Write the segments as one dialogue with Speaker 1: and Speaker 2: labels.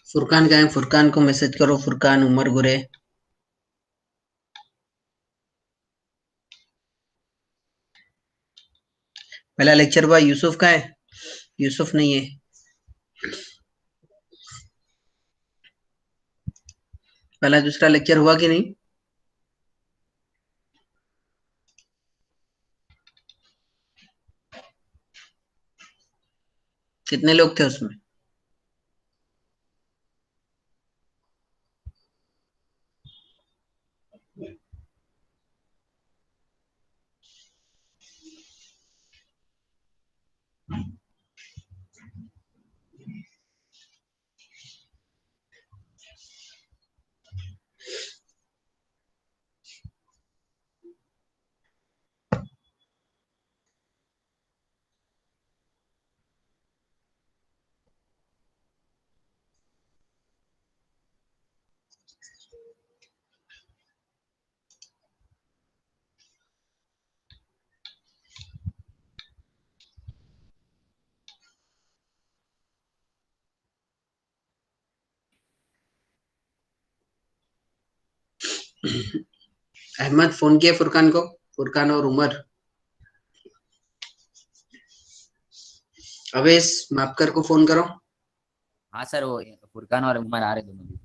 Speaker 1: फुरकान कहाँ है? फुरकान को मैसेज करो। फुरकान, उमर गुरे। पहला लेक्चर हुआ। यूसुफ का है? यूसुफ नहीं है। पहला दूसरा लेक्चर हुआ कि नहीं? कितने लोग थे उसमें? अहमद फोन किया फुरकान को? फुरकान और उमर। अवेश मापकर को फोन करो।
Speaker 2: हाँ सर, वो फुरकान और उमर आ रहे दोनों भी।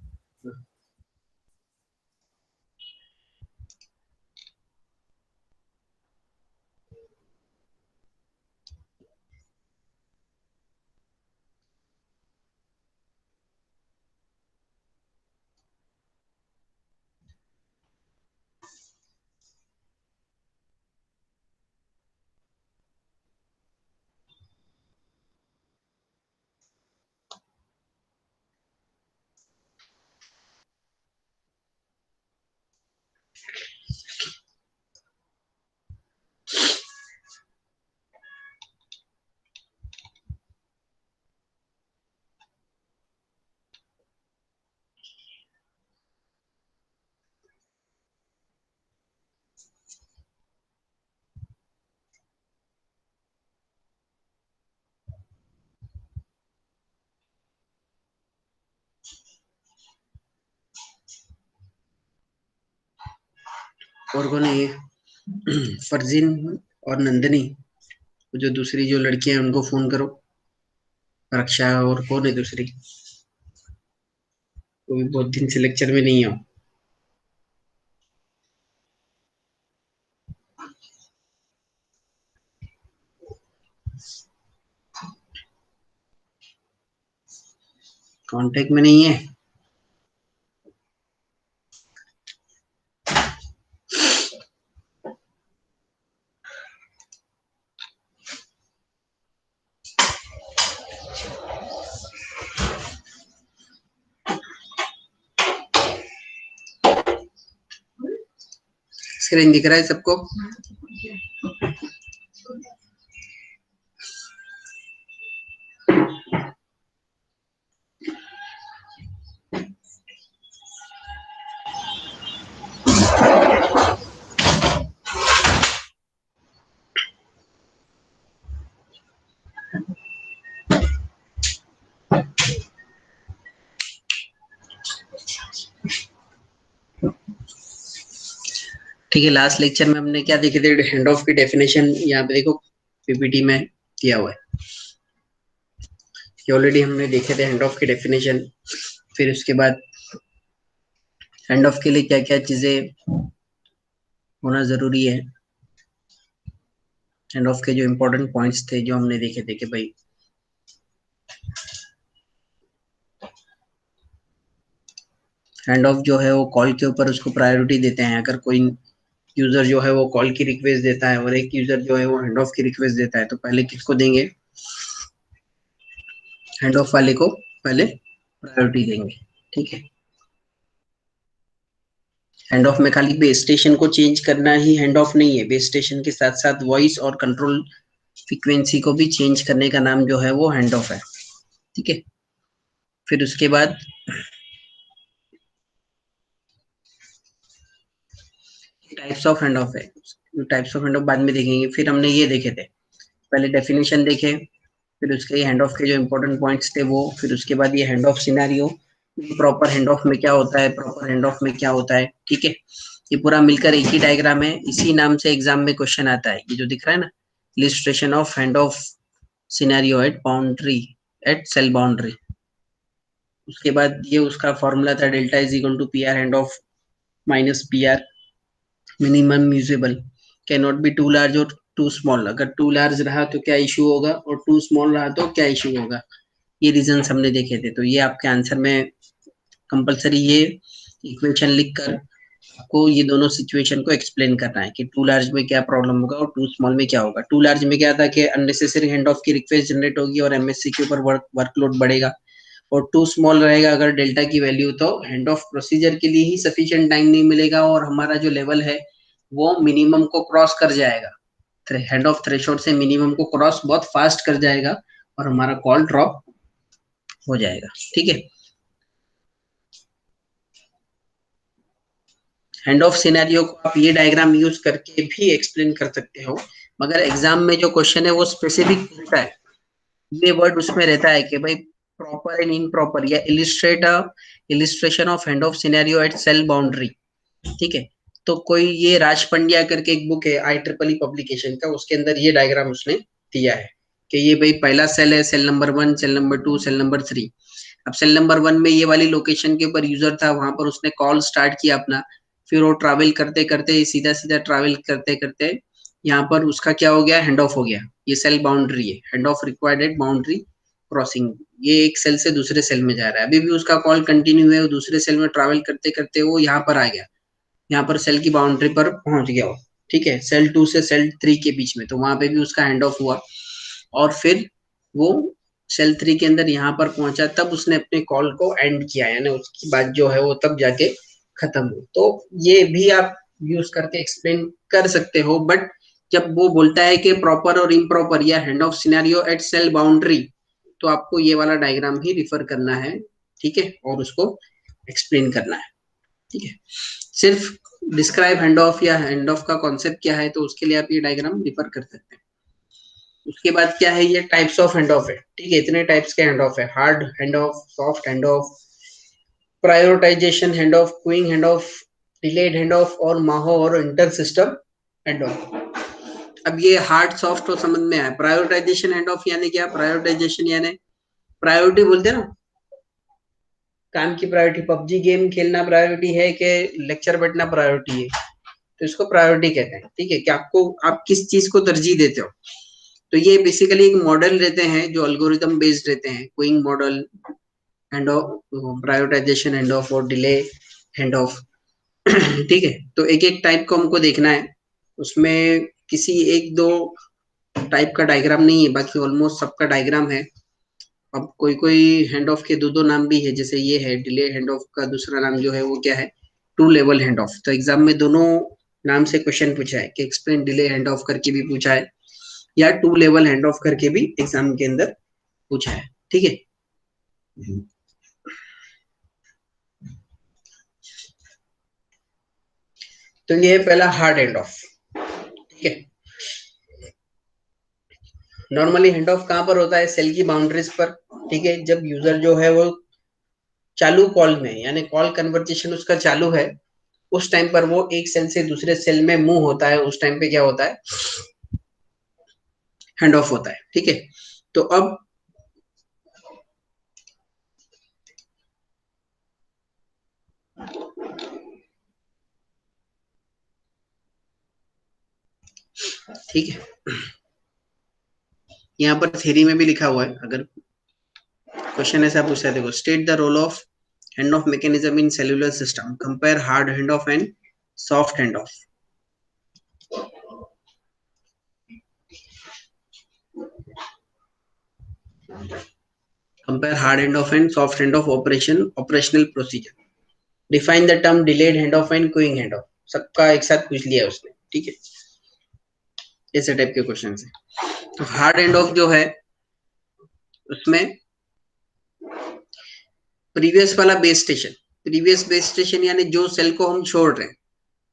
Speaker 1: और कौन है ये? फरजीन और नंदनी। जो दूसरी जो लड़कियां हैं उनको फोन करो। रक्षा और कौन है दूसरी? वो भी बहुत दिन से लेक्चर में नहीं हो। कांटेक्ट में नहीं है। स्क्रीन दिख रहा है सबको? ठीक है, लास्ट लेक्चर में हमने क्या देखे थे? हैंड ऑफ की डेफिनेशन यहाँ पे देखो, पीपीटी में दिया हुआ है। ये ऑलरेडी हमने देखे थे हैंड ऑफ की डेफिनेशन। फिर उसके बाद हैंड ऑफ के लिए क्या क्या चीजें होना जरूरी है। हैंड ऑफ के जो इम्पोर्टेंट पॉइंट्स थे जो हमने देखे थे कि भाई हैंड ऑफ जो है वो कॉल के ऊपर उसको प्रायोरिटी देते हैं। अगर कोई यूजर जो है वो कॉल की रिक्वेस्ट देता है और एक यूजर जो है वो हैंड ऑफ की रिक्वेस्ट देता है, तो पहले किसको देंगे? हैंड ऑफ वाले को पहले प्रायोरिटी देंगे। ठीक है। हैंड ऑफ में खाली बेस स्टेशन को चेंज करना ही हैंड ऑफ नहीं है। बेस स्टेशन के साथ साथ वॉइस और कंट्रोल फ्रीक्वेंसी को भी चेंज करने का नाम जो है वो हैंड ऑफ है। ठीक है। फिर उसके बाद टाइप्स ऑफ हैंड ऑफ है। टाइप्स ऑफ हैंड ऑफ बाद में देखेंगे। फिर हमने ये देखे थे, पहले डेफिनेशन देखे, फिर उसके हैंड ऑफ के जो इंपॉर्टेंट पॉइंट्स थे वो, फिर उसके बाद ये hand off scenario, proper hand of में क्या होता है, प्रॉपर हैंड ऑफ में क्या होता है, ठीक है। ये पूरा मिलकर एक ही डायग्राम है, इसी नाम से एग्जाम में क्वेश्चन आता है। ये जो दिख रहा है ना, illustration of hand off scenario at boundary, at cell boundary. उसके बाद ये उसका फॉर्मूला था, delta is equal to P R hand off minus P R minimum usable, can not be too large और टू स्मॉल। अगर too large रहा तो क्या इश्यू होगा, और टू स्मॉल रहा तो क्या इश्यू होगा। ये रीजन हमने देखे थे। तो ये आपके आंसर में कंपलसरी ये इक्वेशन लिखकर आपको ये दोनों सिचुएशन को एक्सप्लेन करना है कि टू लार्ज में क्या प्रॉब्लम होगा और टू स्मॉल में क्या होगा। टू लार्ज में क्या था कि अननेसेसरी हैंड ऑफ की रिक्वेस्ट जनरेट होगी और एमएससी के ऊपर वर्कलोड बढ़ेगा, और टू स्मॉल रहेगा अगर डेल्टा की वैल्यू, तो हैंड ऑफ प्रोसीजर के लिए ही सफिशिएंट टाइम नहीं मिलेगा और हमारा जो लेवल है वो मिनिमम को क्रॉस कर जाएगा। हैंड ऑफ थ्रेशोल्ड से मिनिमम को क्रॉस बहुत फास्ट कर जाएगा और हमारा कॉल ड्रॉप हो जाएगा, ठीक है। हैंड ऑफ सिनेरियो को आप ये डायग्राम यूज करके भी एक्सप्लेन कर सकते हो, मगर एग्जाम में जो क्वेश्चन है वो स्पेसिफिक होता है। ये वर्ड उसमें रहता है कि भाई प्रॉपर एंड इम्प्रॉपर, या illustration of hand off scenario at cell boundary, ठीक है। तो कोई ये राज पंड्या करके एक बुक है IEEE पब्लिकेशन का, उसके अंदर ये डायग्राम उसने दिया है कि ये भाई पहला सेल है, cell number 1, cell number 2, cell number 3। अब सेल नंबर 1 में ये वाली लोकेशन के ऊपर यूजर था, वहां पर उसने कॉल स्टार्ट किया अपना, फिर वो ट्रैवल करते करते सीधा सीधा ट्रैवल करते करते यहाँ पर उसका क्या हो गया, हैंड ऑफ हो गया। ये सेल बाउंड्री है, hand of required at boundary crossing. ये एक सेल से दूसरे सेल में जा रहा है, अभी भी उसका कॉल कंटिन्यू है, दूसरे सेल में ट्रैवल करते करते वो यहाँ पर आ गया, यहाँ पर सेल की बाउंड्री पर पहुंच गया हो, ठीक है, सेल 2 से सेल 3 के बीच में। तो वहां पे भी उसका हैंड ऑफ हुआ और फिर वो सेल 3 के अंदर यहाँ पर पहुंचा, तब उसने अपने कॉल को एंड किया, यानी उसकी बात जो है वो तब जाके खत्म हुई। तो ये भी आप यूज करके एक्सप्लेन कर सकते हो, बट जब वो बोलता है कि प्रॉपर और इम्प्रॉपर या hand off scenario at cell boundary, तो आपको ये वाला डायग्राम ही रिफर करना है, ठीक है, और उसको एक्सप्लेन करना है, ठीक है। सिर्फ डिस्क्राइब हैंड ऑफ या हैंड ऑफ का कॉन्सेप्ट क्या है, तो उसके लिए आप ये डायग्राम रिफर कर सकते हैं। उसके बाद क्या है, ये टाइप्स ऑफ हैंड ऑफ है, ठीक है। इतने टाइप्स के हैंड ऑफ है, hard hand of, soft hand off, prioritization hand of, queuing hand of, delayed hand of, और माहो और इंटर सिस्टम हैंड ऑफ। अब ये हार्ड सॉफ्ट तो समझ में आया। प्रायोरिटाइजेशन हैंड ऑफ यानी क्या, प्रायोरिटाइजेशन यानी प्रायोरिटी बोलते हैं ना, काम की प्रायोरिटी, पबजी गेम खेलना प्रायोरिटी है कि लेक्चर बैठना प्रायोरिटी है, तो इसको प्रायोरिटी कहते हैं, ठीक है। कि आपको, आप किस चीज को तरजीह देते हो। तो ये बेसिकली एक मॉडल रहते हैं जो अल्गोरिथम बेस्ड रहते हैं, queuing model, hand off, prioritization hand of और डिले हैंड ऑफ, ठीक है। तो एक एक टाइप को हमको देखना है, उसमें किसी एक दो टाइप का डायग्राम नहीं है, बाकी ऑलमोस्ट सबका डायग्राम है। अब कोई कोई हैंड ऑफ के दो दो नाम भी है, जैसे ये है डिले हैंड ऑफ का दूसरा नाम जो है वो क्या है, टू लेवल हैंड ऑफ। तो एग्जाम में दोनों नाम से क्वेश्चन पूछा है कि एक्सप्लेन डिले हैंड ऑफ करके भी पूछा है, या टू लेवल हैंड ऑफ करके भी एग्जाम के अंदर पूछा है, ठीक है। तो ये पहला हार्ड हैंड ऑफ, ठीक है। नॉर्मली हैंड ऑफ कहां पर होता है, सेल की बाउंड्रीज पर, ठीक है। जब यूजर जो है वो चालू कॉल में, यानी कॉल कन्वर्सेशन उसका चालू है, उस टाइम पर वो एक सेल से दूसरे सेल में मूव होता है, उस टाइम पे क्या होता है, हैंड ऑफ होता है, ठीक है। तो अब ठीक है, यहाँ पर थ्योरी में भी लिखा हुआ है, अगर क्वेश्चन ऐसा पूछा है, देखो, state the role of hand off mechanism in cellular system, compare hard hand off and soft hand off. Compare hard hand off and soft hand off operational procedure. Define the term delayed hand off and queuing hand off. सबका एक साथ पूछ लिया उसने, ठीक है, ऐसे type के क्वेश्चन है। तो हार्ड हैंड ऑफ जो है उसमें प्रीवियस वाला बेस स्टेशन यानी जो सेल को हम छोड़ रहे हैं,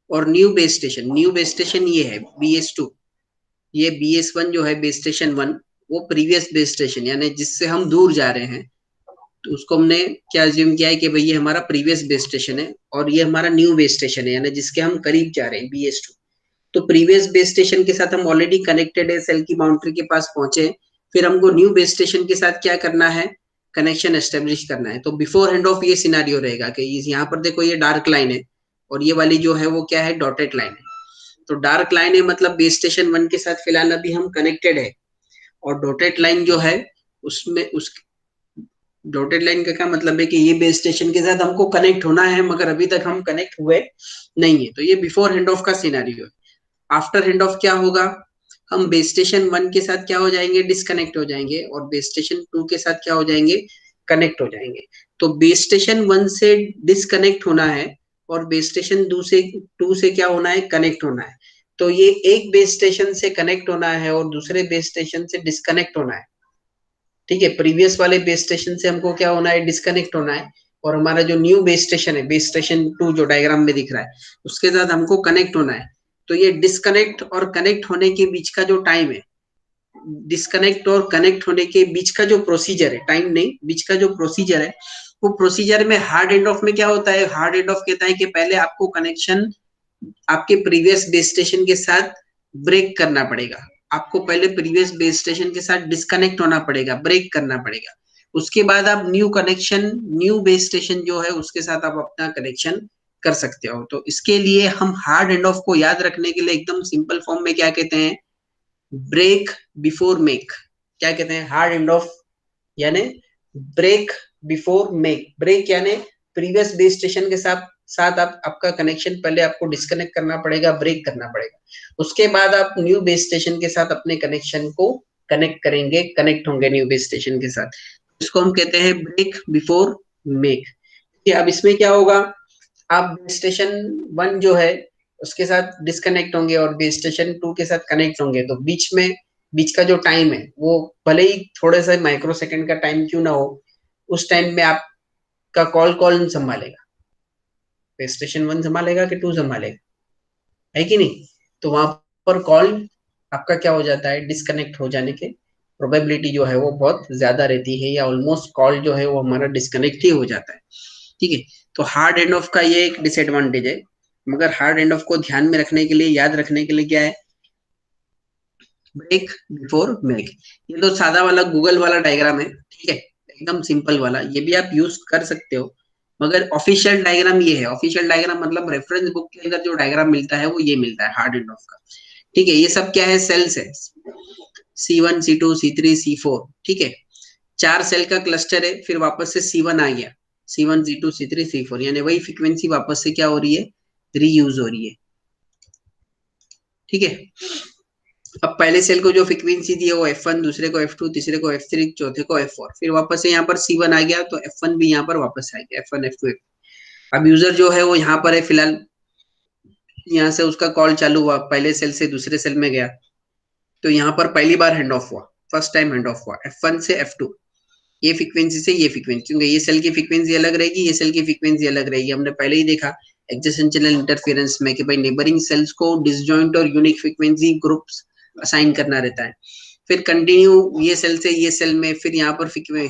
Speaker 1: और न्यू बेस स्टेशन ये है BS2, ये BS1 जो है बेस स्टेशन 1, वो प्रीवियस बेस स्टेशन यानी जिससे हम दूर जा रहे हैं, तो उसको हमने क्या अज्यूम किया है कि भाई ये हमारा प्रीवियस बेस स्टेशन है और ये हमारा न्यू बेस स्टेशन है, यानी जिसके हम करीब जा रहे हैं, BS2। तो प्रीवियस बेस स्टेशन के साथ हम ऑलरेडी कनेक्टेड है, सेल की बाउंड्री के पास पहुंचे। फिर हमको न्यू बेस स्टेशन के साथ क्या करना है, कनेक्शन एस्टेब्लिश करना है। तो बिफोर हैंड ऑफ ये सिनारियो रहेगा कि यहाँ पर देखो ये डार्क लाइन है और ये वाली जो है वो क्या है, डॉटेड लाइन है। तो डार्क लाइन है मतलब बेस स्टेशन 1 के साथ फिलहाल अभी हम कनेक्टेड है, और डॉटेड लाइन जो है उसमें उस डॉटेड लाइन का क्या मतलब है कि ये बेस स्टेशन के साथ हमको कनेक्ट होना है, मगर अभी तक हम कनेक्ट हुए नहीं है। तो ये बिफोर हैंड ऑफ का सिनेरियो है। आफ्टर हैंड ऑफ क्या होगा, हम बेस स्टेशन 1 के साथ क्या हो जाएंगे, डिस्कनेक्ट हो जाएंगे, और बेस स्टेशन 2 के साथ क्या हो जाएंगे, कनेक्ट हो जाएंगे। तो बेस स्टेशन 1 से डिस्कनेक्ट होना है और बेस स्टेशन 2 से क्या होना है, कनेक्ट होना है। तो ये एक बेस स्टेशन से कनेक्ट होना है और दूसरे बेस स्टेशन से डिस्कनेक्ट होना है। ठीक है, प्रीवियस वाले बेस स्टेशन से हमको क्या होना है, डिस्कनेक्ट होना है, और हमारा जो न्यू बेस स्टेशन है, बेस स्टेशन 2 जो डायग्राम में दिख रहा है, उसके साथ हमको कनेक्ट होना है। तो ये डिस्कनेक्ट और कनेक्ट होने के बीच का जो टाइम है, डिस्कनेक्ट और कनेक्ट होने के बीच का जो प्रोसीजर है, टाइम नहीं, बीच का जो प्रोसीजर है, वो प्रोसीजर में हार्ड एंड ऑफ में क्या होता है, हार्ड एंड ऑफ कहता है कि पहले आपको कनेक्शन आपके प्रीवियस बेस स्टेशन के साथ ब्रेक करना पड़ेगा। आपको पहले प्रीवियस बेस स्टेशन के साथ डिस्कनेक्ट होना पड़ेगा, ब्रेक करना पड़ेगा। उसके बाद आप new connection, new base station जो है उसके साथ आप अपना कनेक्शन कर सकते हो। तो इसके लिए हम हार्ड एंड ऑफ को याद रखने के लिए एकदम सिंपल फॉर्म में क्या कहते हैं, ब्रेक बिफोर मेक। क्या कहते हैं, हार्ड एंड ऑफ यानी ब्रेक बिफोर मेक। ब्रेक यानी प्रीवियस बेस स्टेशन के साथ साथ आपका कनेक्शन पहले आपको डिस्कनेक्ट करना पड़ेगा, ब्रेक करना पड़ेगा। उसके बाद आप न्यू बेस स्टेशन के साथ अपने कनेक्शन को कनेक्ट करेंगे, कनेक्ट होंगे न्यू बेस स्टेशन के साथ। इसको हम कहते हैं ब्रेक बिफोर मेक। अब इसमें क्या होगा, आप बेस स्टेशन 1 जो है उसके साथ डिस्कनेक्ट होंगे और बेस स्टेशन 2 के साथ कनेक्ट होंगे। तो बीच का जो टाइम है वो भले ही थोड़े से माइक्रो सेकंड का टाइम क्यों ना हो, उस टाइम में आपका कॉल कौन संभालेगा, बेस स्टेशन 1 संभालेगा कि 2 संभालेगा, है कि नहीं। तो वहां पर कॉल आपका क्या हो जाता है, डिस्कनेक्ट हो जाने के प्रोबेबिलिटी जो है वो बहुत ज्यादा रहती है, या ऑलमोस्ट कॉल जो है वो हमारा डिस्कनेक्ट ही हो जाता है। ठीक है, तो हार्ड एंड ऑफ का ये एक डिसएडवांटेज है। मगर हार्ड एंड ऑफ को ध्यान में रखने के लिए, याद रखने के लिए क्या है, ब्रेक बिफोर मेक। ये तो सादा वाला गूगल वाला डायग्राम है, ठीक है, एकदम सिंपल वाला, ये भी आप यूज कर सकते हो। मगर ऑफिशियल डायग्राम ये है। ऑफिशियल डायग्राम मतलब रेफरेंस बुक के अंदर जो डायग्राम मिलता है वो ये मिलता है हार्ड एंड ऑफ का। ठीक है, ये सब क्या है, सेल्स है, C1 C2 C3 C4। ठीक है, 4 सेल का क्लस्टर है, फिर वापस से C1 आ गया, C1 C2 C3 C4, यानी वही फ्रीक्वेंसी वापस से क्या हो रही है, रीयूज हो रही है। ठीक है, अब पहले सेल को जो फ्रीक्वेंसी दी है वो F1, दूसरे को F2, तीसरे को F3, चौथे को F4, फिर वापस से यहाँ पर C1 आ गया तो F1 भी यहाँ पर वापस आ गया, F1 F2 F4। अब यूजर जो है वो यहाँ पर है फिलहाल, यहाँ से उसका कॉल चालू हुआ, पहले सेल से दूसरे सेल में गया, तो यहाँ पर पहली बार हैंड ऑफ हुआ, फर्स्ट टाइम हैंड ऑफ हुआ F1 से F2, ये फ्रीक्वेंसी से ये फ्रीक्वेंसी, क्योंकि ये सेल की फ्रीक्वेंसी अलग रहेगी, ये सेल की फ्रीक्वेंसी अलग रहेगी। हमने पहले ही देखा एक्जिस्टेंशियल इंटरफेरेंस में कि भाई नेबरिंग सेल्स को डिसजॉइंट और यूनिक फ्रीक्वेंसी ग्रुप्स असाइन करना रहता है। फिर कंटिन्यू ये सेल से ये सेल में, फिर यहाँ पर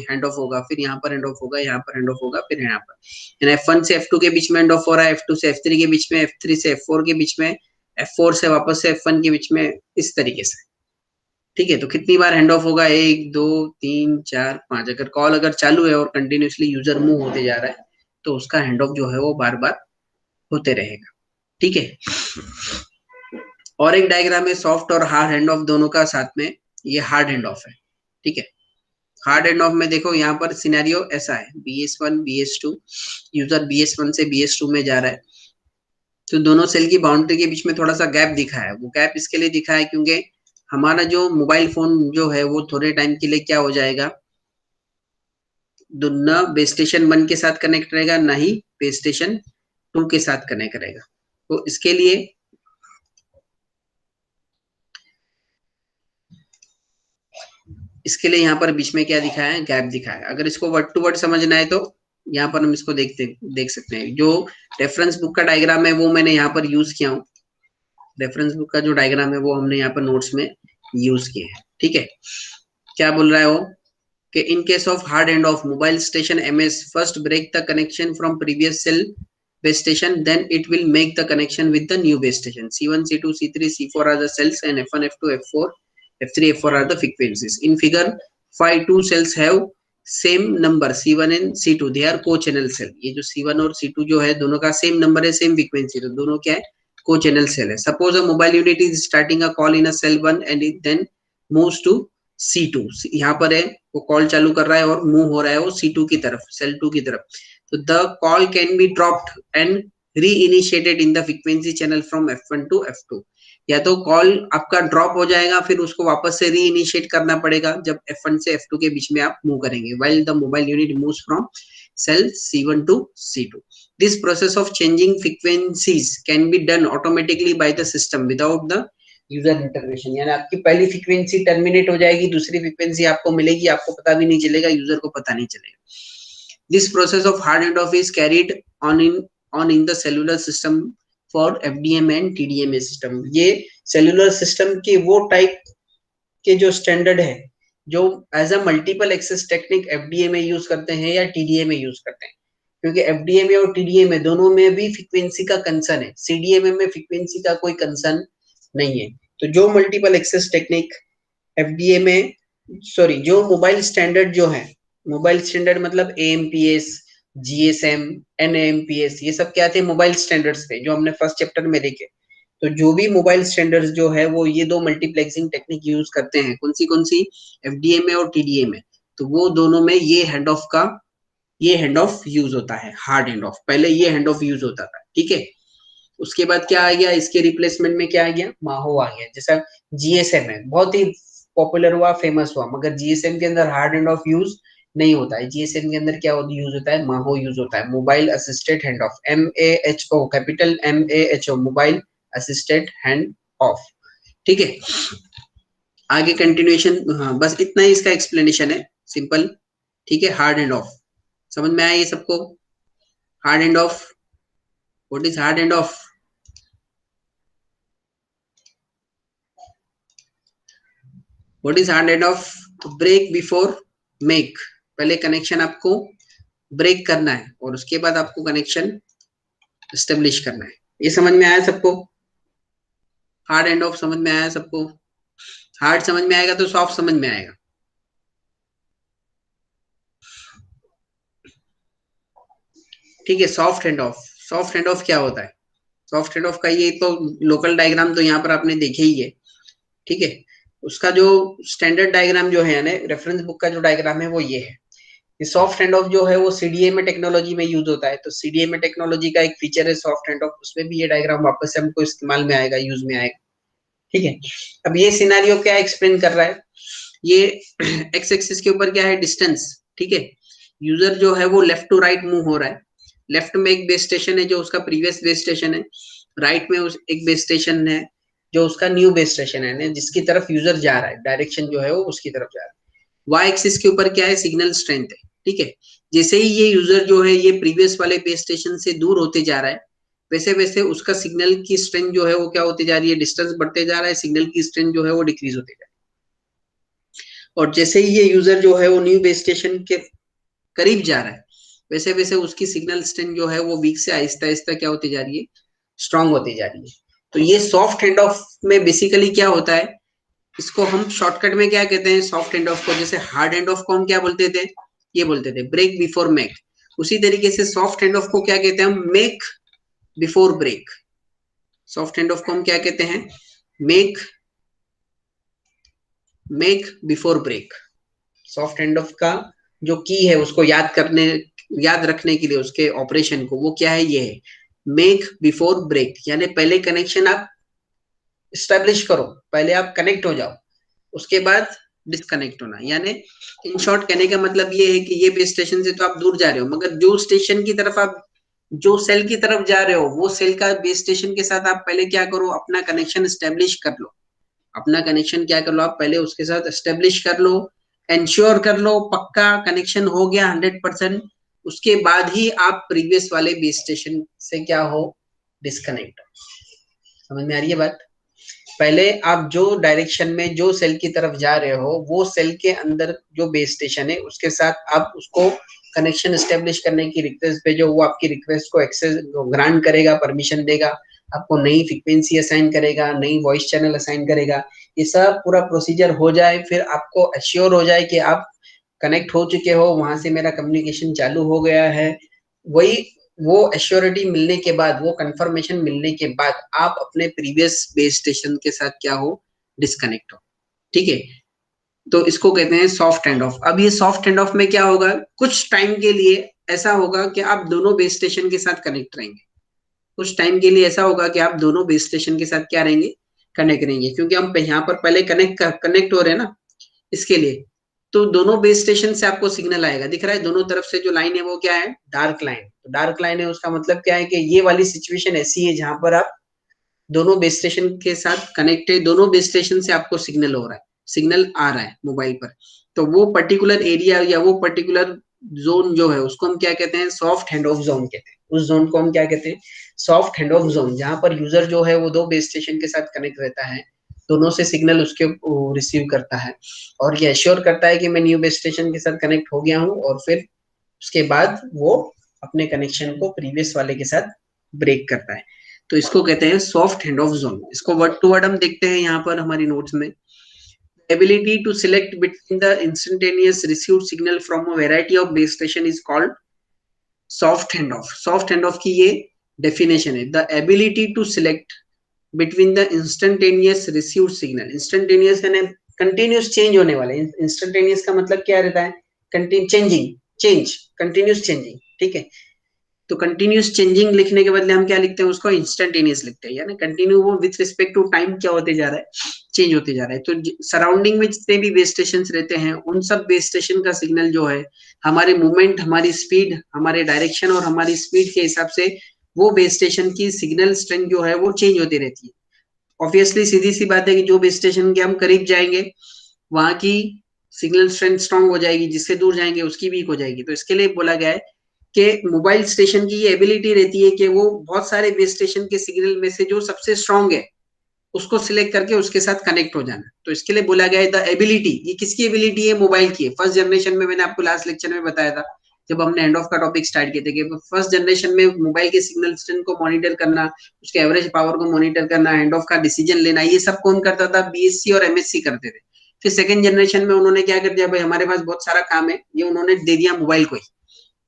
Speaker 1: हैंड ऑफ होगा, फिर यहाँ पर हैंड ऑफ होगा, यहाँ पर हैंड ऑफ होगा, फिर यहाँ पर F1 से F2 के बीच में हैंड ऑफ हो रहा है, F2 से F3 के बीच में, F3 से F4 के बीच में, F4 से वापस से F1 के बीच में, इस तरीके से। ठीक है, तो कितनी बार हैंड ऑफ होगा, 1 2 3 4 5। अगर कॉल अगर चालू है और कंटिन्यूसली यूजर मूव होते जा रहा है तो उसका हैंड ऑफ जो है वो बार बार होते रहेगा। ठीक है, और एक डायग्राम है सॉफ्ट और हार्ड हैंड ऑफ दोनों का साथ में, ये हार्ड हैंड ऑफ है। ठीक है, हार्ड हैंड ऑफ में देखो यहाँ पर सिनेरियो ऐसा है, BS1 BS2, यूजर BS1 से BS2 में जा रहा है, तो दोनों सेल की बाउंड्री के बीच में थोड़ा सा गैप दिखा है। वो गैप इसके लिए दिखा है क्योंकि हमारा जो मोबाइल फोन जो है वो थोड़े टाइम के लिए क्या हो जाएगा, न बेस स्टेशन 1 के साथ कनेक्ट रहेगा, ना ही बेस स्टेशन 2 के साथ कनेक्ट रहेगा। तो इसके लिए यहाँ पर बीच में क्या दिखाया है, गैप दिखाया है। अगर इसको वर्ड टू वर्ड समझना है तो यहाँ पर हम इसको देख सकते हैं। जो रेफरेंस बुक का डायग्राम है वो मैंने यहाँ पर यूज किया हूँ। रेफरेंस बुक का जो डायग्राम है वो हमने यहाँ पर नोट्स में यूज किया है। ठीक है, क्या बोल रहा है वो, कि in case of hard handoff, mobile station MS first break the connection from previous cell base station, then it will make the connection with the new base station. C1, C2, C3, C4 are the cells, and F1, F2, F4, F3, F4 are the frequencies. In figure 5, two cells have same number C1 and C2. They are co-channel cell. ये जो C1 और C2 जो है दोनों का same number है, same frequency, तो दोनों क्या है, co-channel cell है. Suppose a mobile unit is starting a call in a cell 1 and it then moves to C2. यहाँ पर है वो कॉल चालू कर रहा है और मूव हो रहा है वो C2 की तरफ, सेल 2 की तरफ. तो the call can be dropped and reinitiated in the frequency channel from F1 to F2. या तो कॉल आपका ड्रॉप हो जाएगा, फिर उसको वापस से रीइनिशिएट करना पड़ेगा जब F1 से F2 के बीच में आप मूव करेंगे, while the mobile unit moves from cell C1 to C2. This process of changing frequencies can be done automatically by the system without the user intervention. यानी आपकी पहली फ्रीक्वेंसी टर्मिनेट हो जाएगी, दूसरी फ्रीक्वेंसी आपको मिलेगी, आपको पता भी नहीं चलेगा, यूजर को पता नहीं चलेगा. This process of hard hand off is carried on in the cellular system for FDM and TDMA system. ये सेलुलर सिस्टम के वो टाइप के जो स्टैंडर्ड है जो as a multiple access technique FDMA use करते हैं या टीडीएमए यूज करते हैं, क्योंकि एफडीएमए और टीडीएमए दोनों में भी फ्रीक्वेंसी का कंसर्न है. सीडीएमए में फ्रीक्वेंसी का कोई कंसर्न नहीं है. तो जो multiple access technique FDMA sorry जो मोबाइल स्टैंडर्ड जो है, मोबाइल स्टैंडर्ड मतलब एएमपीएस, जीएसएम, एनएमपीएस, ये सब क्या थे, मोबाइल स्टैंडर्ड्स थे जो हमने फर्स्ट चैप्टर में देखे. तो जो भी मोबाइल स्टैंडर्ड्स जो है वो ये दो मल्टीप्लेक्सिंग टेक्निक यूज करते हैं. कौन सी एफडीएमए और टीडीएमए. तो वो दोनों में ये हैंड ऑफ यूज होता है, हार्ड हैंड ऑफ. पहले ये हैंड ऑफ यूज होता था, ठीक है. उसके बाद क्या आ गया, इसके रिप्लेसमेंट में क्या आ गया, माहो आ गया. जैसा जीएसएम है, बहुत ही पॉपुलर हुआ, फेमस हुआ, मगर जीएसएम के अंदर हार्ड हैंड ऑफ यूज नहीं होता है. जीएसएम के अंदर क्या यूज होता है, माहो यूज होता है, mobile assisted hand of, MAHO, capital MAHO, mobile assisted hand of. ठीक है, आगे कंटिन्यूएशन. हाँ, बस इतना ही इसका एक्सप्लेनेशन है, सिंपल. ठीक है, हार्ड हैंड ऑफ समझ में आया ये सबको. Hard hand of, what is hard hand of? What is hard hand off? Break before make. पहले कनेक्शन आपको ब्रेक करना है और उसके बाद आपको कनेक्शन एस्टेब्लिश करना है. ये समझ में आया सबको? हार्ड हैंड ऑफ समझ में आया सबको? हार्ड समझ में आएगा तो सॉफ्ट समझ में आएगा. ठीक है, soft hand of. Soft hand of क्या होता है? सॉफ्ट हैंड ऑफ का ये तो लोकल डायग्राम तो यहाँ पर आपने देखे ही है. ठीक है, उसका जो स्टैंडर्ड डायग्राम जो है यानी रेफरेंस बुक का जो डायग्राम है वो ये है. ये सॉफ्ट हैंड ऑफ जो है वो सीडीएमए टेक्नोलॉजी में यूज होता है. तो सीडीएमए टेक्नोलॉजी का एक फीचर है सॉफ्ट हैंड ऑफ, उसमें भी ये डायग्राम वापस से हमको इस्तेमाल में आएगा, यूज में आएगा. ठीक है, अब ये सिनेरियो क्या एक्सप्लेन कर रहा है, ये एक्स एक्सिस के ऊपर क्या है, डिस्टेंस. ठीक है, यूजर जो है वो लेफ्ट टू राइट मूव हो रहा है. लेफ्ट में एक बेस स्टेशन है जो उसका प्रीवियस बेस स्टेशन है, राइट में उस एक बेस स्टेशन है जो उसका न्यू बेस स्टेशन है, जिसकी तरफ यूजर जा रहा है, डायरेक्शन जो है वो उसकी तरफ जा रहा है. वाई एक्सिस के ऊपर क्या है, सिग्नल स्ट्रेंथ है. ठीक है, जैसे ही ये यूजर जो है ये प्रीवियस वाले बेस स्टेशन से दूर होते जा रहा है, वैसे वैसे उसका सिग्नल की स्ट्रेंथ जो है वो क्या होती जा रही है, डिस्टेंस बढ़ते जा रहा है, सिग्नल की स्ट्रेंथ जो है वो डिक्रीज होते जा रही है. और जैसे ही ये यूजर जो है वो न्यू बेस स्टेशन के करीब जा रहा है, वैसे वैसे उसकी सिग्नल स्ट्रेंथ जो है वो वीक से आहिस्ता आहिस्ता क्या होती जा रही है, स्ट्रांग होती जा रही है. तो ये सॉफ्ट हैंड ऑफ में बेसिकली क्या होता है, इसको हम शॉर्टकट में क्या कहते हैं, सॉफ्ट हैंड ऑफ को. जैसे हार्ड हैंड ऑफ को हम क्या बोलते थे, ये बोलते थे ब्रेक बिफोर मेक. उसी तरीके से सॉफ्ट हैंड ऑफ को क्या कहते हैं, हम make before break. Soft hand off को हम क्या कहते हैं, make before break. Soft hand off का जो की है उसको याद रखने के लिए उसके ऑपरेशन को, वो क्या है, ये है मेक बिफोर ब्रेक. यानी पहले कनेक्शन आप एस्टेब्लिश करो, पहले आप कनेक्ट हो जाओ, उसके बाद डिस्कनेक्ट होना. यानी इन शॉर्ट कहने का मतलब ये है कि ये बेस स्टेशन से तो आप दूर जा रहे हो, मगर जो स्टेशन की तरफ आप, जो सेल की तरफ जा रहे हो, वो सेल का बेस स्टेशन के साथ आप पहले क्या करो, अपना कनेक्शन एस्टेब्लिश कर लो. अपना कनेक्शन क्या कर लो, आप पहले उसके साथ एस्टेब्लिश कर लो, एंश्योर कर लो, पक्का कनेक्शन हो गया 100%. उसके बाद ही आप प्रीवियस वाले बेस स्टेशन से क्या हो, डिस्कनेक्ट. समझ में आ रही है बात? पहले आप जो डायरेक्शन में जो सेल की तरफ जा रहे हो वो सेल के अंदर जो बेस स्टेशन है उसके साथ आप उसको कनेक्शन एस्टेब्लिश करने की रिक्वेस्ट भेजो, वो आपकी रिक्वेस्ट को एक्सेस ग्रांट करेगा, परमिशन देगा, आपको नई फ्रीक्वेंसी असाइन करेगा, नई वॉइस चैनल असाइन करेगा। ये सब पूरा प्रोसीजर हो जाए, फिर आपको एश्योर हो जाए कि आप कनेक्ट हो चुके हो, वहां से मेरा कम्युनिकेशन चालू हो गया है, वही वो एश्योरिटी मिलने के बाद, वो कंफर्मेशन मिलने के बाद आप अपने प्रीवियस बेस स्टेशन के साथ क्या हो, डिस्कनेक्ट हो। ठीक है, तो इसको कहते हैं सॉफ्ट हैंड ऑफ। अब ये सॉफ्ट हैंड ऑफ में क्या होगा, कुछ टाइम के लिए ऐसा होगा कि आप दोनों बेस स्टेशन के साथ कनेक्ट रहेंगे, कुछ टाइम के लिए ऐसा होगा कि आप दोनों बेस स्टेशन के साथ क्या रहेंगे, कनेक्ट रहेंगे, क्योंकि हम यहाँ पर पहले कनेक्ट हो रहे हैं ना, इसके लिए। तो दोनों बेस स्टेशन से आपको सिग्नल आएगा, दिख रहा है दोनों तरफ से जो लाइन है वो क्या है, डार्क लाइन। तो डार्क लाइन है, उसका मतलब क्या है कि ये वाली सिचुएशन ऐसी है जहां पर आप दोनों बेस स्टेशन के साथ कनेक्ट है, दोनों बेस स्टेशन से आपको सिग्नल हो रहा है, सिग्नल आ रहा है मोबाइल पर। तो वो पर्टिकुलर एरिया या वो पर्टिकुलर जोन जो है उसको हम क्या कहते हैं, सॉफ्ट हैंड ऑफ जोन कहते हैं। उस जोन को हम क्या कहते हैं, सॉफ्ट हैंड ऑफ जोन, जहां पर यूजर जो है वो दो बेस स्टेशन के साथ कनेक्ट रहता है, दोनों से सिग्नल उसके रिसीव करता है और ये एश्योर करता है कि मैं न्यू बेस स्टेशन के साथ कनेक्ट हो गया हूँ, और फिर उसके बाद वो अपने कनेक्शन को प्रीवियस वाले के साथ ब्रेक करता है। तो इसको कहते हैं सॉफ्ट हैंड ऑफ जोन। इसको वर्ड टू वर्ड हम देखते हैं यहाँ पर हमारी नोट्स में। Ability to select between the instantaneous received signal from a variety of base station is called soft handoff. Soft handoff की ये definition है, the ability to select between the instantaneous received signal. Instantaneous यानी continuous change होने वाला है। Instantaneous का मतलब क्या रहता है, continuous changing, ठीक है। तो कंटिन्यूस चेंजिंग लिखने के बदले हम क्या लिखते हैं, उसको इंस्टेंटेनियस लिखते हैं, यानी कंटिन्यू वो विथ रिस्पेक्ट टू टाइम क्या होते जा रहा है, चेंज होते जा रहा है। तो सराउंडिंग में जितने भी बेस स्टेशन रहते हैं उन सब बेस स्टेशन का सिग्नल जो है हमारे मूवमेंट, हमारी स्पीड, हमारे डायरेक्शन और हमारी स्पीड के हिसाब से वो बेस स्टेशन की सिग्नल स्ट्रेंथ जो है वो चेंज होती रहती है। ऑब्वियसली सीधी सी बात है कि जो बेस स्टेशन के हम करीब जाएंगे वहां की सिग्नल स्ट्रेंथ स्ट्रांग हो जाएगी, जिससे दूर जाएंगे उसकी वीक हो जाएगी। तो इसके लिए बोला गया है कि मोबाइल स्टेशन की ये एबिलिटी रहती है कि वो बहुत सारे बेस स्टेशन के सिग्नल में से जो सबसे स्ट्रांग है उसको सिलेक्ट करके उसके साथ कनेक्ट हो जाना। तो इसके लिए बोला गया है द एबिलिटी। ये किसकी एबिलिटी है, मोबाइल की है। फर्स्ट जनरेशन में मैंने आपको लास्ट लेक्चर में बताया था जब हमने हैंड ऑफ का टॉपिक स्टार्ट किया था कि फर्स्ट जनरेशन में मोबाइल के सिग्नल स्ट्रेंथ को मॉनिटर करना, उसके एवरेज पावर को मॉनिटर करना, हैंड ऑफ का डिसीजन लेना, ये सब कौन करता था, बीएससी और एमएससी करते थे। फिर सेकंड जनरेशन में उन्होंने क्या कर दिया, भाई हमारे पास बहुत सारा काम है, ये उन्होंने दे दिया मोबाइल को ही,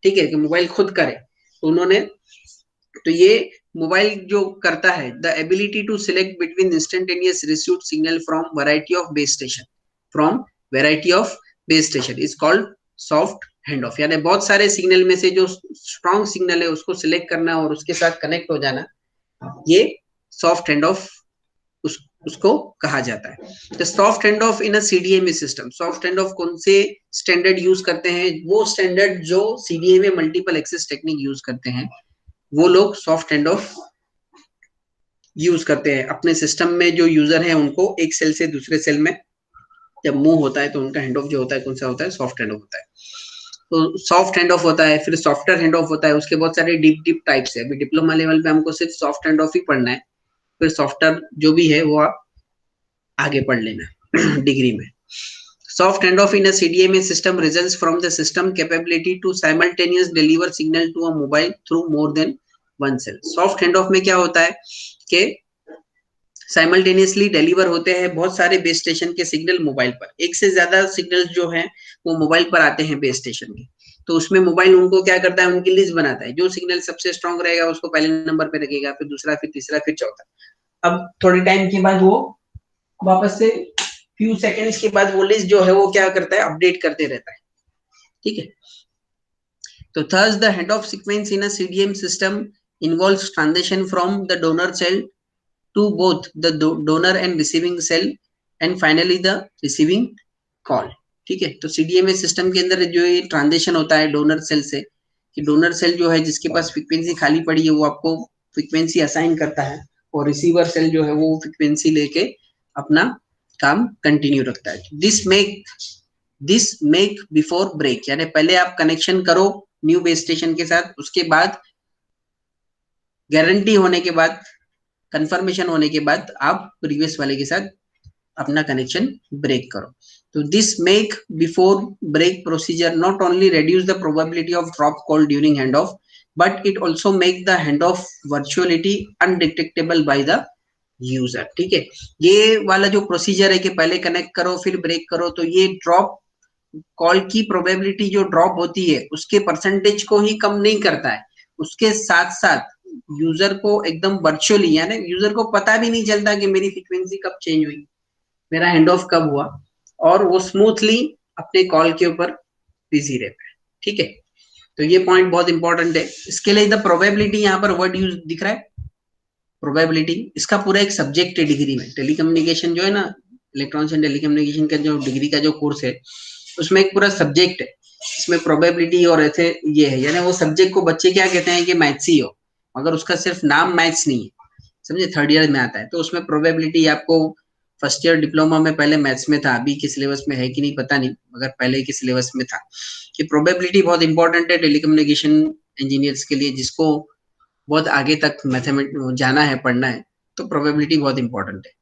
Speaker 1: ठीक है, कि मोबाइल खुद करे। तो उन्होंने, तो ये मोबाइल जो करता है, the ability to select between instantaneous received signal from variety of base station, from variety of base station is called soft hand off. यानी बहुत सारे सिग्नल में से जो स्ट्रॉन्ग सिग्नल है उसको सिलेक्ट करना और उसके साथ कनेक्ट हो जाना, ये सॉफ्ट हैंड ऑफ उसको कहा जाता है। तो soft hand off in a CDMA system, soft hand off कौन से स्टैंडर्ड यूज करते हैं, वो स्टैंडर्ड जो CDMA multiple access technique use करते हैं वो लोग सॉफ्ट हैंड ऑफ यूज करते हैं। अपने सिस्टम में जो यूजर है उनको एक सेल से दूसरे सेल में जब मूव होता है तो उनका हैंड ऑफ जो होता है कौन सा होता है, सॉफ्ट हैंड ऑफ होता है। तो सॉफ्ट हैंड ऑफ होता है, फिर सॉफ्टवेयर हैंड ऑफ होता है, उसके बहुत सारे डीप टाइप्स है। अभी डिप्लोमा लेवल पे हमको सिर्फ सॉफ्ट हैंड ऑफ ही पढ़ना है, फिर सॉफ्टवेयर जो भी है वो आप आगे पढ़ लेना डिग्री में। Soft handoff in a CDMA system results from the system capability to simultaneously deliver signal to a mobile through more than one cell. Soft handoff में क्या होता है कि साइमल्टेनियसली डिलीवर होते हैं बहुत सारे बेस स्टेशन के सिग्नल मोबाइल पर। एक से ज्यादा सिग्नल जो है वो मोबाइल पर आते हैं बेस स्टेशन के, तो उसमें मोबाइल उनको क्या करता है, उनकी लिस्ट बनाता है, जो सिग्नल सबसे स्ट्रांग रहेगा उसको पहले नंबर पे रखेगा, फिर दूसरा, फिर तीसरा, फिर चौथा। अब थोड़े टाइम के बाद वो वापस से फ्यू सेकंड्स के बाद वो लिस्ट जो है वो क्या करता है, अपडेट करते रहता है, ठीक है। तो thus the handoff sequence in a CDM system involves transition from the donor cell to both the donor and receiving cell and finally the receiving call, ठीक है। तो CDMA सिस्टम के अंदर जो ये ट्रांजिशन होता है डोनर सेल से, कि डोनर सेल जो है जिसके पास फ्रीक्वेंसी खाली पड़ी है वो आपको फ्रीक्वेंसी असाइन करता है, और रिसीवर सेल जो है वो फ्रीक्वेंसी लेके अपना काम कंटिन्यू रखता है। दिस मेक बिफोर ब्रेक, यानी पहले आप कनेक्शन करो न्यू बेस स्टेशन के साथ, उसके बाद गारंटी होने के बाद कंफर्मेशन होने के बाद आप प्रीवियस वाले के साथ अपना कनेक्शन ब्रेक करो। तो this make before break procedure not only reduce the probability of drop call during handoff, but it also make the handoff virtuality undetectable by the user. ठीक है, ये वाला जो प्रोसीजर है कि पहले कनेक्ट करो फिर ब्रेक करो, तो ये ड्रॉप कॉल की प्रोबेबिलिटी जो ड्रॉप होती है उसके परसेंटेज को ही कम नहीं करता है, उसके साथ साथ यूजर को एकदम वर्चुअली, यानी यूजर को पता भी नहीं चलता कि मेरी फ्रीक्वेंसी कब चेंज हुई, मेरा हैंड ऑफ कब हुआ, और वो स्मूथली अपने कॉल के ऊपर बिजी रहता है। ठीक है, तो ये पॉइंट बहुत इंपॉर्टेंट है। इसके लिए द प्रोबेबिलिटी, यहाँ पर वर्ड यूज दिख रहा है प्रोबेबिलिटी, इसका पूरा एक सब्जेक्ट है डिग्री में। टेलीकम्युनिकेशन जो है ना, इलेक्ट्रॉनिक्स एंड टेलीकम्युनिकेशन का जो डिग्री का जो कोर्स है उसमें एक पूरा सब्जेक्ट है, इसमें प्रोबेबिलिटी और ऐसे ये है, यानी वो सब्जेक्ट को बच्चे क्या कहते हैं कि मैथ्स ही हो, मगर उसका सिर्फ नाम मैथ्स नहीं है, समझे, थर्ड ईयर में आता है। तो उसमें प्रोबेबिलिटी आपको फर्स्ट ईयर डिप्लोमा में पहले मैथ्स में था, अभी के सिलेबस में है कि नहीं पता नहीं, मगर पहले के सिलेबस में था कि प्रोबेबिलिटी बहुत इंपॉर्टेंट है टेलीकम्युनिकेशन इंजीनियर्स के लिए, जिसको बहुत आगे तक मैथमेटिक्स जाना है, पढ़ना है, तो प्रोबेबिलिटी बहुत इंपॉर्टेंट है।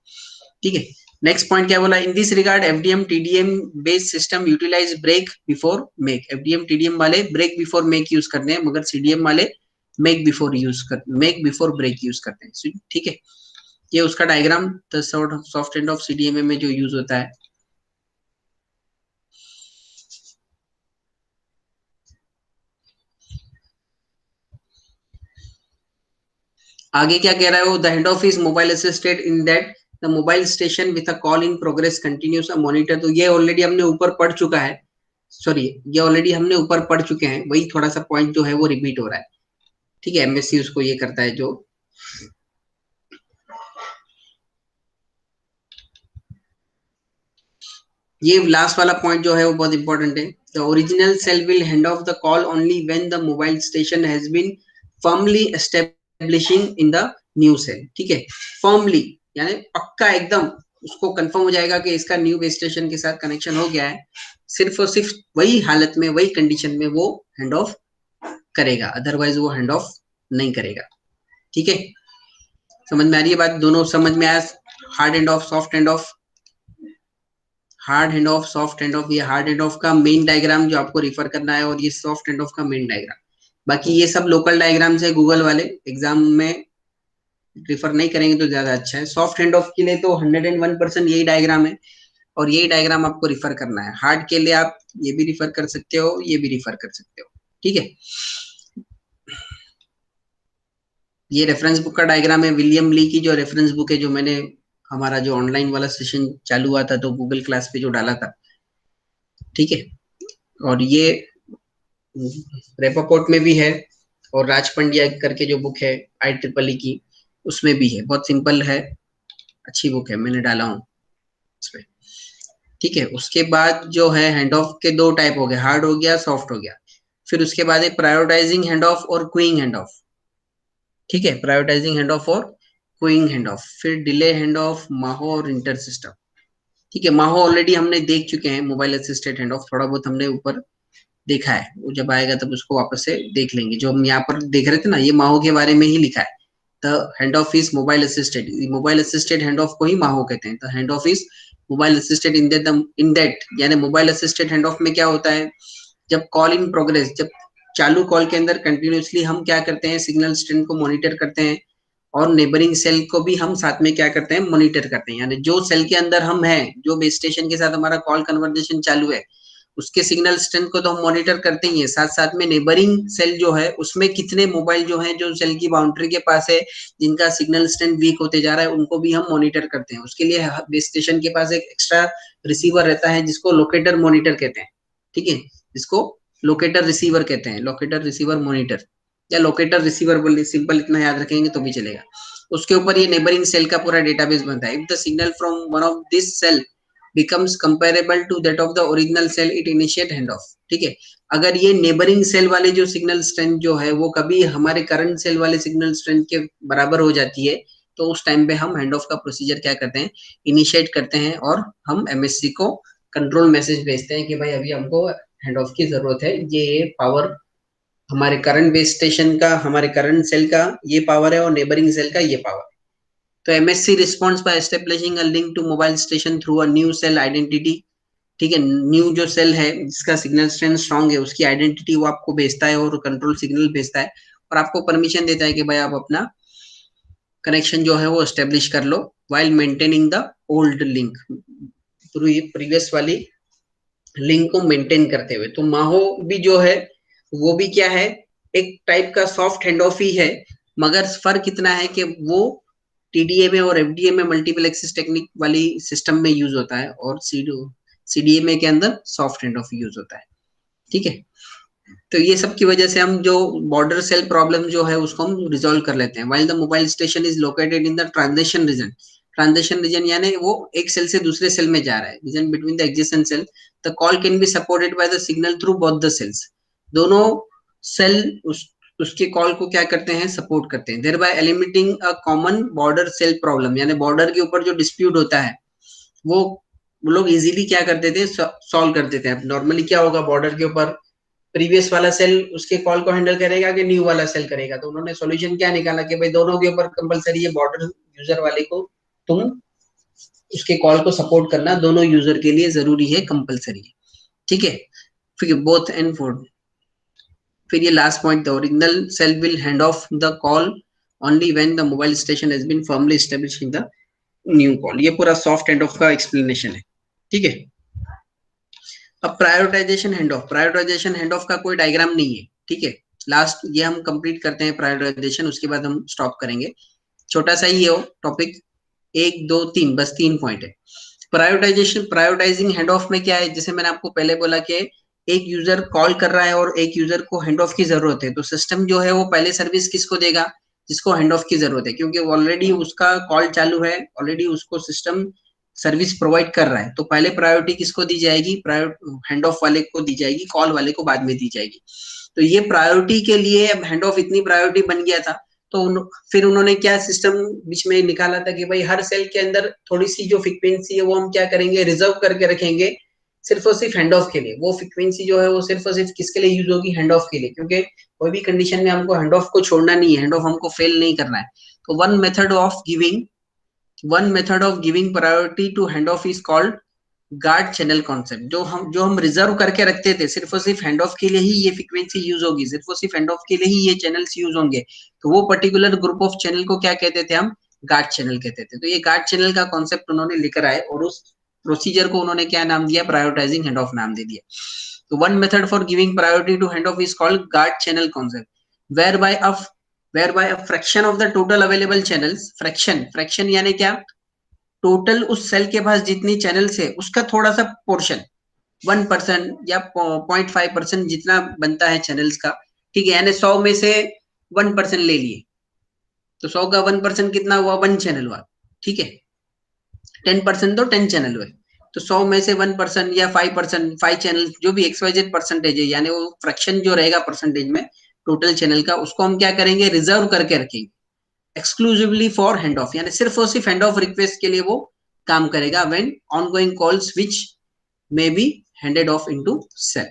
Speaker 1: ठीक है, नेक्स्ट पॉइंट क्या बोला, in this regard FDM TDM based system utilise break before make. FDM TDM वाले ब्रेक बिफोर मेक यूज करते हैं, मगर सीडीएम वाले मेक बिफोर ब्रेक यूज करते हैं। ठीक है, ये उसका diagram the soft end of CDMA में जो यूज होता है। आगे क्या कह रहा है वो, the head of is mobile assisted in that the mobile station with a call in progress continuous a monitor. तो ये ऑलरेडी हमने ऊपर पढ़ चुका है, सॉरी ये ऑलरेडी हमने ऊपर पढ़ चुके हैं, वही थोड़ा सा पॉइंट जो है वो रिपीट हो रहा है। ठीक है, एमएससी उसको ये करता है जो ये लास्ट वाला पॉइंट जो है वो बहुत इंपॉर्टेंट है। The original cell will hand off the call only when the mobile station has been firmly establishing in the new cell. ठीक है, फर्मली यानी पक्का एकदम उसको कंफर्म हो जाएगा कि इसका न्यू बेस स्टेशन के साथ कनेक्शन हो गया है, सिर्फ और सिर्फ वही हालत में, वही कंडीशन में वो हैंड ऑफ करेगा, अदरवाइज वो हैंड ऑफ नहीं करेगा। ठीक है, समझ में आ रही है बात, दोनों समझ में आया, hard hand of soft hand of, hard hand of soft hand of, ये हार्ड हैंड ऑफ का मेन डायग्राम जो आपको रिफर करना है, और ये सॉफ्ट हैंड ऑफ का मेन डायग्राम। बाकी ये सब लोकल डायग्राम्स है, गूगल वाले एग्जाम में रिफर नहीं करेंगे तो ज्यादा अच्छा है। सॉफ्ट हैंड ऑफ के लिए तो 101% यही डायग्राम है, और यही डायग्राम आपको रिफर करना है। हार्ड के लिए आप ये भी रिफर कर सकते हो, ये भी रिफर कर सकते हो। ठीक है, ये रेफरेंस बुक का डायग्राम है, विलियम ली की जो रेफरेंस बुक है, जो मैंने हमारा जो ऑनलाइन वाला सेशन चालू हुआ था तो गूगल क्लास पे जो डाला था। ठीक है, और ये रेपोकोट में भी है, और राज पंड्या करके जो बुक है IEEE की, उसमें भी है, बहुत सिंपल है, अच्छी बुक है, मैंने डाला हूँ इसमें। ठीक है, उसके बाद जो है हैंड ऑफ के दो टाइप हो गए, हार्ड हो गया, सॉफ्ट हो गया। फिर उसके बाद है प्रायोरिटाइजिंग हैंड ऑफ और क्यूइंग हैंड ऑफ। ठीक है, प्रायोरिटाइजिंग हैंड ऑफ और क्यूइंग हैंड ऑफ। फिर डिले हैंड ऑफ, माहो और इंटर सिस्टम। ठीक है, माहो ऑलरेडी हमने देख चुके हैं, मोबाइल असिस्टेड हैंड ऑफ थोड़ा बहुत हमने ऊपर देखा है, वो जब आएगा तब उसको वापस से देख लेंगे। जो हम यहाँ पर देख रहे थे ना, ये माहो के बारे में ही लिखा है, the hand off is mobile assisted, mobile assisted hand off को ही माहो कहते हैं। The hand off is mobile assisted in that, यानी मोबाइल असिस्टेड हैंड ऑफ में क्या होता है, जब कॉल इन प्रोग्रेस, जब चालू कॉल के अंदर कंटिन्यूसली हम क्या करते हैं, सिग्नल स्ट्रेंथ को मॉनिटर करते हैं, और नेबरिंग सेल को भी हम साथ में क्या करते हैं, मॉनिटर करते हैं। यानी जो सेल के अंदर हम हैं, जो बेस स्टेशन के साथ हमारा कॉल कन्वर्सेशन चालू है, उसके सिग्नल स्ट्रेंथ को तो हम मॉनिटर करते ही हैं, साथ साथ में नेबरिंग सेल जो है उसमें कितने मोबाइल जो हैं जो सेल की बाउंड्री के पास है, जिनका सिग्नल स्ट्रेंथ वीक होते जा रहा है, उनको भी हम मॉनिटर करते हैं। उसके लिए बेस स्टेशन के पास एक एक्स्ट्रा रिसीवर रहता है जिसको लोकेटर मॉनिटर कहते हैं। ठीक है, जिसको लोकेटर रिसीवर कहते हैं, लोकेटर रिसीवर मॉनिटर, या लोकेटर रिसीवर बोलिए, सिंपल इतना याद रखेंगे तो भी चलेगा। उसके ऊपर ये नेबरिंग सेल का पूरा डेटाबेस बनता है। If the signal from one of this cell becomes comparable to that of the original cell, it initiate handoff। ठीक है, अगर ये नेबरिंग सेल वाले जो सिग्नल स्ट्रेंथ जो है वो कभी हमारे करंट सेल वाले सिग्नल स्ट्रेंथ के बराबर हो जाती है, तो उस टाइम पे हम हैंड ऑफ का प्रोसीजर क्या करते हैं, इनिशिएट करते हैं, और हम एमएससी को कंट्रोल मैसेज भेजते हैं कि भाई अभी हमको हैंड ऑफ की जरूरत है, ये पावर हमारे करंट बेस स्टेशन का, हमारे करंट सेल का ये पावर है, और नेबरिंग सेल का ये पावर है। तो MSC response by establishing a link to mobile station through a new cell identity, ठीक है, न्यू जो सेल है जिसका सिग्नल स्ट्रेंथ स्ट्रांग है उसकी आइडेंटिटी वो आपको भेजता है और कंट्रोल सिग्नल भेजता है और आपको परमिशन देता है कि भाई आप अपना कनेक्शन जो है वो एस्टेब्लिश कर लो while maintaining the old link, previous वाली लिंक को मेंटेन करते हुए। तो माहो भी जो है वो भी क्या है, एक टाइप का सॉफ्ट हैंड ऑफ ही है, मगर फर्क इतना है कि वो टीडीए में और एफडीए में मल्टीपल एक्सेस टेक्निक वाली सिस्टम में यूज होता है और सीडीए के अंदर सॉफ्ट हैंड ऑफ यूज होता है, ठीक है। तो ये सब की वजह से हम जो बॉर्डर सेल प्रॉब्लम जो है उसको हम रिजॉल्व कर लेते हैं। While the mobile station is located in the transition region, transition region यानी वो एक सेल से दूसरे सेल में जा रहा है, region between the adjacent cell, the call can be supported by the signal through both the cells, दोनों सेल उसके कॉल को क्या करते हैं, सपोर्ट करते हैं। Thereby eliminating a common border cell problem, यानी बॉर्डर के ऊपर जो डिस्प्यूट होता है वो लोग इजीली क्या करते थे, सॉल्व कर देते हैं। नॉर्मली क्या होगा, बॉर्डर के ऊपर प्रीवियस वाला सेल उसके कॉल को हैंडल करेगा कि न्यू वाला सेल करेगा, तो उन्होंने सॉल्यूशन क्या निकाला कि भाई दोनों के ऊपर कंपलसरी है, बॉर्डर यूजर वाले को तुम उसके कॉल को सपोर्ट करना दोनों यूजर के लिए जरूरी है, कंपलसरी है, ठीक है। फिर बोथ एंड फोर, फिर ये last point, the original cell will hand off the call only when the mobile station has been firmly established in the new call. ये पूरा सॉफ्ट हैंड ऑफ का एक्सप्लेनेशन है, ठीक है। अब prioritization hand off, prioritization hand off का कोई diagram नहीं है, ठीक है। लास्ट ये हम कंप्लीट करते हैं प्रायोरिटाइजेशन, उसके बाद हम स्टॉप करेंगे। छोटा सा ही है वो टॉपिक, 1 2 3 बस 3 पॉइंट है। प्रायोरिटाइजेशन, प्रायोरिटाइजिंग हैंड ऑफ में क्या है, जैसे मैंने आपको पहले बोला कि एक यूजर कॉल कर रहा है और एक यूजर को हैंड ऑफ की जरूरत है, तो सिस्टम जो है वो पहले सर्विस किसको देगा, जिसको हैंड ऑफ की जरूरत है, क्योंकि ऑलरेडी उसका कॉल चालू है, ऑलरेडी उसको सिस्टम सर्विस प्रोवाइड कर रहा है, तो पहले प्रायोरिटी किसको दी जाएगी, हैंड ऑफ वाले को दी जाएगी, कॉल वाले को बाद में दी जाएगी। तो ये प्रायोरिटी के लिए अब हैंड ऑफ इतनी प्रायोरिटी बन गया था, तो फिर उन्होंने क्या सिस्टम बीच में निकाला था कि भाई हर सेल के अंदर थोड़ी सी जो फ्रीक्वेंसी है वो हम क्या करेंगे, रिजर्व करके रखेंगे सिर्फ और सिर्फ हैंड ऑफ के लिए। वो फ्रीक्वेंसी जो है वो सिर्फ और सिर्फ किसके लिए यूज होगी, हैंड ऑफ के लिए, क्योंकि कोई भी कंडीशन में हमको हैंड ऑफ को छोड़ना नहीं है, हैंड ऑफ हमको फेल नहीं करना है। तो one method of giving priority to hand off is called guard channel concept. जो हम रिजर्व करके रखते थे सिर्फ और सिर्फ हैंड ऑफ के लिए ही ये फ्रीक्वेंसी यूज होगी, सिर्फ और सिर्फ हैंड ऑफ के लिए ही ये चैनल्स यूज होंगे, तो वो पर्टिकुलर ग्रुप ऑफ चैनल को क्या कहते थे, हम गार्ड चैनल कहते थे। तो ये गार्ड चैनल का कॉन्सेप्ट उन्होंने लेकर आए और उस प्रोसीजर को उन्होंने क्या नाम दिया, प्रायोरिटाइजिंग हैंड ऑफ नाम दे दिया। तो one method for giving priority to hand off is called guard channel concept, whereby a fraction of the total available channels, fraction यानी क्या, टोटल उस सेल के पास जितनी चैनल्स है उसका थोड़ा सा पोर्शन, 1% या 0.5% जितना बनता है चैनल्स का, ठीक है, यानी 100 में से 1% ले लिए, तो 100 का 1% कितना हुआ, 1 चैनल हुआ, ठीक है। 10% तो 10 चैनल हुए, तो 100 में से 1% या 5%, 5 चैनल, जो भी XYZ परसेंटेज है, यानी वो फ्रैक्शन जो रहेगा परसेंटेज में टोटल चैनल का, उसको हम क्या करेंगे, रिजर्व करके रखेंगे एक्सक्लूसिवली फॉर हैंड ऑफ, यानी सिर्फ और सिर्फ हैंड ऑफ रिक्वेस्ट के लिए वो काम करेगा when ongoing calls which may be handed off into cell,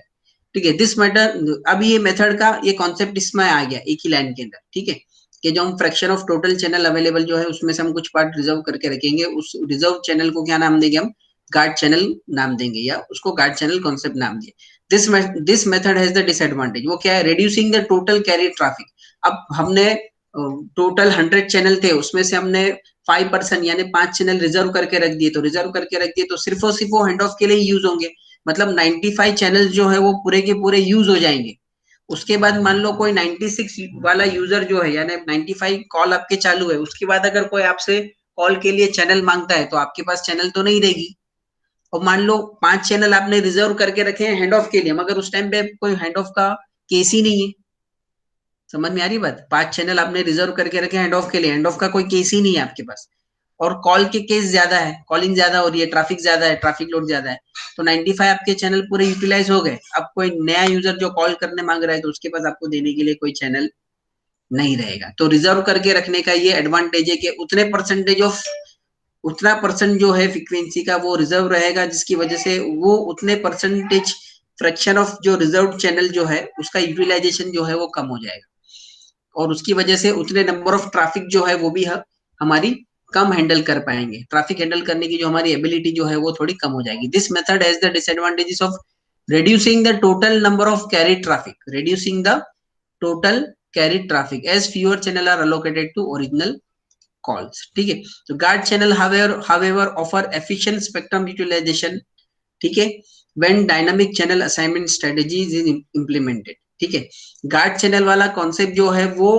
Speaker 1: ठीक है। दिस मैटर, अब ये मेथड का ये कॉन्सेप्ट इसमें आ गया एक ही लाइन के अंदर, ठीक है, कि जो हम fraction of total channel available जो है उसमें से हम कुछ पार्ट रिजर्व करके रखेंगे, उस रिजर्व चैनल को क्या नाम देंगे, हम गार्ड चैनल नाम देंगे, या उसको गार्ड चैनल कॉन्सेप्ट नाम दिए। This method has the disadvantage, वो क्या है, reducing the total carry traffic. अब हमने टोटल 100 चैनल थे, उसमें से हमने 5% यानी 5 चैनल रिजर्व करके रख दिए, तो सिर्फ और सिर्फ वो हैंड ऑफ के लिए यूज होंगे, मतलब 95 चैनल जो है वो पूरे के पूरे यूज हो जाएंगे। उसके बाद मान लो कोई 96 वाला यूजर जो है, यानी 95 कॉल आपके चालू है, उसके बाद अगर कोई आपसे कॉल के लिए चैनल मांगता है तो आपके पास चैनल तो नहीं रहेगी। और मान लो 5 चैनल आपने रिजर्व करके रखे हैं हैंड ऑफ के लिए, मगर उस टाइम पे कोई हैंड ऑफ का केस ही नहीं है, समझ में आ रही बात, 5 चैनल आपने रिजर्व करके रखे हैंड ऑफ के लिए, हैंड ऑफ का कोई केस ही नहीं है आपके पास, और कॉल के केस ज्यादा है, कॉलिंग ज्यादा हो रही है, ट्रैफिक ज्यादा है, ट्रैफिक लोड ज्यादा है, तो 95 आपके चैनल पूरे यूटिलाइज हो गए। अब कोई नया यूजर जो कॉल करने मांग रहा है तो उसके पास आपको देने के लिए कोई चैनल नहीं रहेगा। तो रिजर्व करके रखने का ये एडवांटेज है कि उतना परसेंट जो है फ्रीक्वेंसी का वो रिजर्व रहेगा, जिसकी वजह से वो उतने परसेंटेज फ्रैक्शन ऑफ जो रिजर्व चैनल जो है उसका यूटिलाइजेशन जो है वो कम हो जाएगा, और उसकी वजह से उतने नंबर ऑफ ट्रैफिक जो है वो भी हमारी कम हैंडल कर पाएंगे, ट्रैफिक हैंडल करने की जो हमारी एबिलिटी जो है वो थोड़ी कम हो जाएगी। This method has the disadvantages of reducing the total number of carried traffic, reducing the total carried traffic as fewer channel are allocated to original calls। ठीक है, तो guard channel however offer efficient spectrum utilization, ठीक है, when dynamic channel assignment strategies is implemented। ठीक है, guard channel वाला concept जो है वो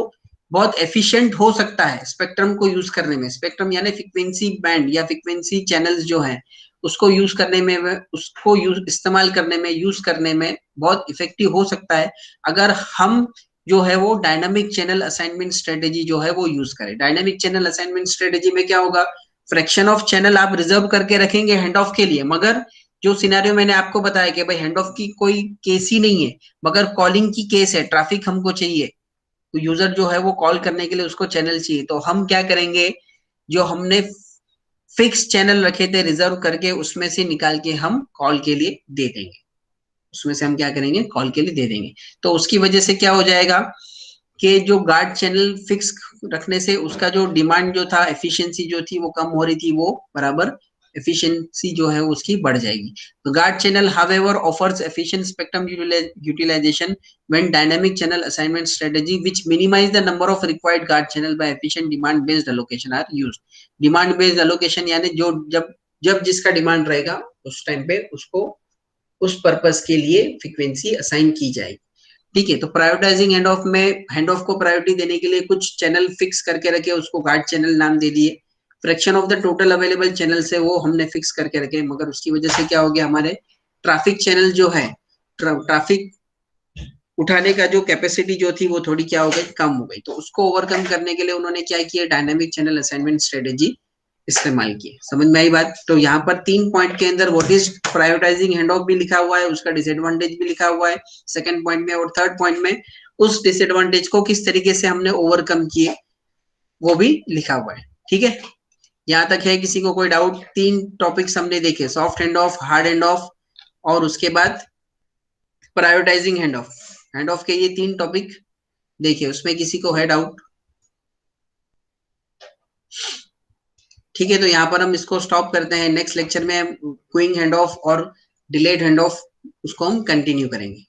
Speaker 1: बहुत एफिशिएंट हो सकता है स्पेक्ट्रम को यूज करने में। स्पेक्ट्रम यानी फ्रीक्वेंसी बैंड या फ्रीक्वेंसी चैनल्स जो है उसको यूज करने में, उसको इस्तेमाल करने में, यूज करने में बहुत इफेक्टिव हो सकता है अगर हम जो है वो डायनामिक चैनल असाइनमेंट स्ट्रेटेजी जो है वो यूज करें। डायनामिक चैनल असाइनमेंट स्ट्रेटेजी में क्या होगा, फ्रैक्शन ऑफ चैनल आप रिजर्व करके रखेंगे हैंड ऑफ के लिए, मगर जो सिनेरियो मैंने आपको बताया कि भाई हैंड ऑफ की कोई केस ही नहीं है मगर कॉलिंग की केस है, ट्रैफिक हमको चाहिए, तो यूजर जो है वो कॉल करने के लिए उसको चैनल चाहिए, तो हम क्या करेंगे, जो हमने फिक्स चैनल रखे थे रिजर्व करके उसमें से निकाल के हम कॉल के लिए दे देंगे, उसमें से हम क्या करेंगे, कॉल के लिए दे देंगे। तो उसकी वजह से क्या हो जाएगा कि जो गार्ड चैनल फिक्स रखने से उसका जो डिमांड जो था, एफिशिएंसी जो थी वो कम हो रही थी, वो बराबर एफिशिएंसी जो है उसकी बढ़ जाएगी। तो guard channel however offers efficient spectrum utilization when dynamic channel assignment strategy which minimize the number of required guard channel by efficient demand based allocation are used. Demand based allocation यानी जो जब जिसका डिमांड रहेगा उस time पे उसको उस purpose के लिए फ्रीक्वेंसी असाइन की जाएगी। ठीक है, तो प्रायोरिटाइजिंग हैंड ऑफ में हैंड ऑफ को प्रायोरिटी देने के लिए कुछ चैनल फिक्स करके रखे, उसको गार्ड चैनल नाम दे दिए। Fraction of the total available channel से वो हमने फिक्स करके रखे, मगर उसकी वजह से क्या हो गया, हमारे ट्रैफिक चैनल जो है, ट्रैफिक उठाने का जो कैपेसिटी जो थी वो थोड़ी क्या हो गई, कम हो गई। तो उसको ओवरकम करने के लिए उन्होंने क्या किया, डायनामिक चैनल असाइनमेंट स्ट्रेटेजी इस्तेमाल की। समझ में आई बात? तो यहाँ पर 3 पॉइंट के अंदर what is prioritising hand of भी लिखा हुआ है, उसका डिसएडवांटेज भी लिखा हुआ है सेकंड पॉइंट में, और थर्ड पॉइंट में उस डिसएडवांटेज को किस तरीके से हमने ओवरकम किए वो भी लिखा हुआ है। ठीक है, यहाँ तक है, किसी को कोई डाउट? 3 टॉपिक्स हमने देखे, soft hand of, hard hand of और उसके बाद prioritising hand of. Hand of के ये 3 टॉपिक देखे, उसमें किसी को है डाउट? ठीक है, तो यहाँ पर हम इसको स्टॉप करते हैं। नेक्स्ट लेक्चर में क्यूइंग हैंड ऑफ और डिलेड हैंड ऑफ उसको हम कंटिन्यू करेंगे।